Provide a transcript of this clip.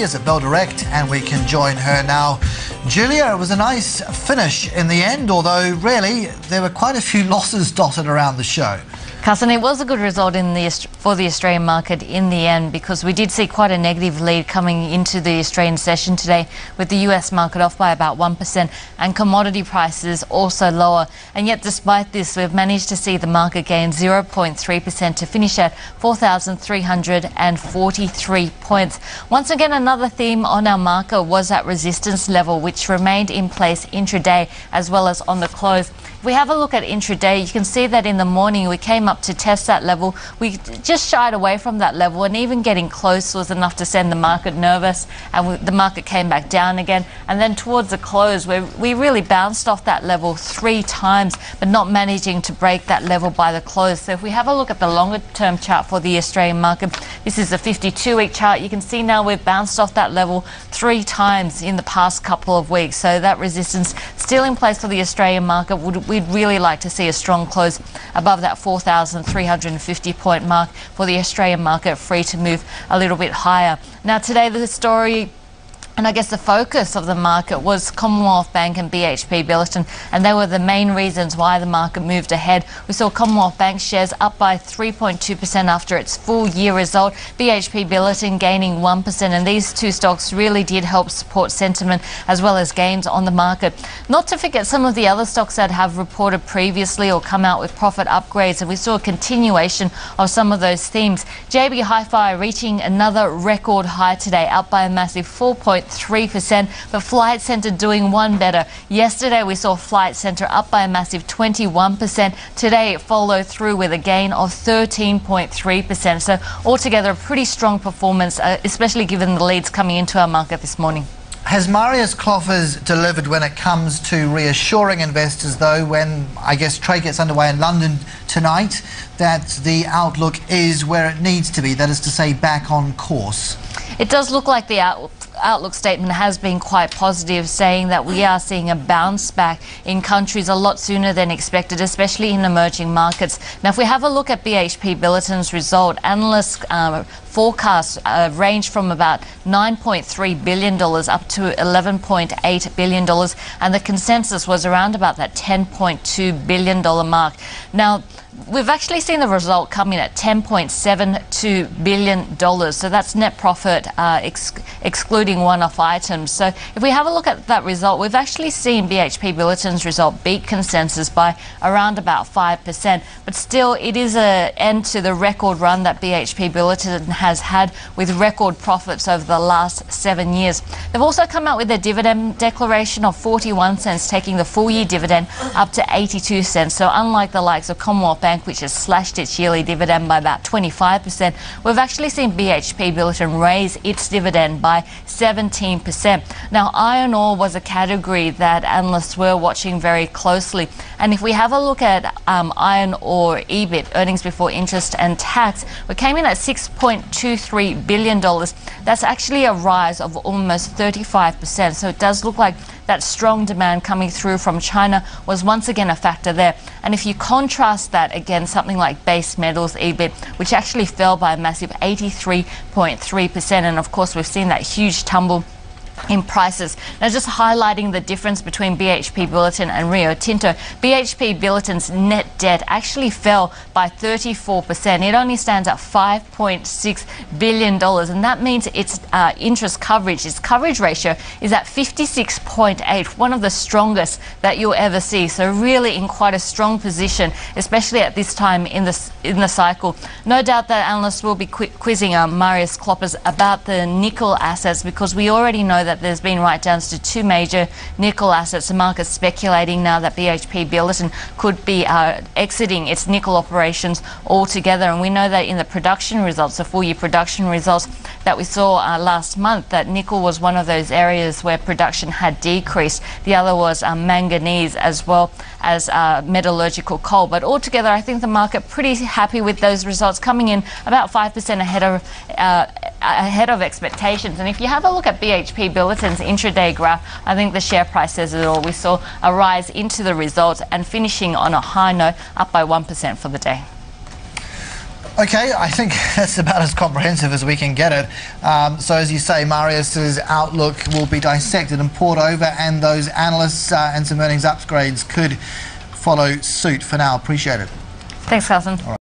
is at Bell Direct, and we can join her now. Julia, it was a nice finish in the end, although really there were quite a few losses dotted around the show. Carson, it was a good result for the Australian market in the end, because we did see quite a negative lead coming into the Australian session today, with the US market off by about 1% and commodity prices also lower. And yet despite this, we've managed to see the market gain 0.3% to finish at 4,343 points. Once again, another theme on our market was that resistance level, which remained in place intraday as well as on the close. If we have a look at intraday, you can see that in the morning we came up to test that level. We just shied away from that level, and even getting close was enough to send the market nervous, and the market came back down again. And then towards the close, we really bounced off that level 3 times, but not managing to break that level by the close. So if we have a look at the longer term chart for the Australian market, this is a 52-week chart. You can see now we've bounced off that level 3 times in the past couple of weeks. So that resistance still in place for the Australian market. We'd really like to see a strong close above that 4,350 point mark for the Australian market, free to move a little bit higher. Now today the story, and I guess the focus of the market, was Commonwealth Bank and BHP Billiton, and they were the main reasons why the market moved ahead. We saw Commonwealth Bank shares up by 3.2% after its full year result, BHP Billiton gaining 1%, and these two stocks really did help support sentiment as well as gains on the market. Not to forget some of the other stocks that have reported previously or come out with profit upgrades, and we saw a continuation of some of those themes. JB Hi-Fi reaching another record high today, up by a massive 4.3%, but Flight Centre doing one better. Yesterday we saw Flight Centre up by a massive 21%. Today it followed through with a gain of 13.3%. So altogether a pretty strong performance, especially given the leads coming into our market this morning. Has Marius Kloppers delivered when it comes to reassuring investors, though, when I guess trade gets underway in London tonight, that the outlook is where it needs to be, that is to say, back on course? It does look like the outlook statement has been quite positive, saying that we are seeing a bounce back in countries a lot sooner than expected, especially in emerging markets. Now, if we have a look at BHP Billiton's result, analysts forecasts range from about $9.3 billion up to $11.8 billion, and the consensus was around about that $10.2 billion mark. Now, we've actually seen the result come in at $10.72 billion, so that's net profit excluding one-off items. So if we have a look at that result, we've actually seen BHP Billiton's result beat consensus by around about 5%, but still it is an end to the record run that BHP Billiton has had, with record profits over the last 7 years. They've also come out with a dividend declaration of 41 cents, taking the full year dividend up to 82 cents. So unlike the likes of Commonwealth Bank, which has slashed its yearly dividend by about 25%, we've actually seen BHP Billiton raise its dividend by 17%. Now, iron ore was a category that analysts were watching very closely, and if we have a look at iron ore EBIT, earnings before interest and tax, we came in at $6.23 billion. That's actually a rise of almost 35%, so it does look like that strong demand coming through from China was once again a factor there. And if you contrast that against something like base metals EBIT, which actually fell by a massive 83.3%, and of course we've seen that huge tumble in prices. Now, just highlighting the difference between BHP Billiton and Rio Tinto, BHP Billiton's net debt actually fell by 34%. It only stands at $5.6 billion, and that means its interest coverage, its coverage ratio, is at 56.8, one of the strongest that you'll ever see. So really in quite a strong position, especially at this time in the cycle. No doubt that analysts will be quizzing Marius Kloppers about the nickel assets, because we already know that there's been write-downs to 2 major nickel assets. The market's speculating now that BHP Billiton could be exiting its nickel operations altogether, and we know that in the production results, the full year production results that we saw last month, that nickel was one of those areas where production had decreased. The other was manganese, as well as metallurgical coal. But altogether, I think the market pretty happy with those results, coming in about 5% ahead of expectations. And if you have a look at BHP Billiton's intraday graph, I think the share price says it all. We saw a rise into the results and finishing on a high note, up by 1% for the day. Okay, I think that's about as comprehensive as we can get it. So as you say, Marius's outlook will be dissected and poured over, and those analysts and some earnings upgrades could follow suit. For now, appreciate it. Thanks, Carlson.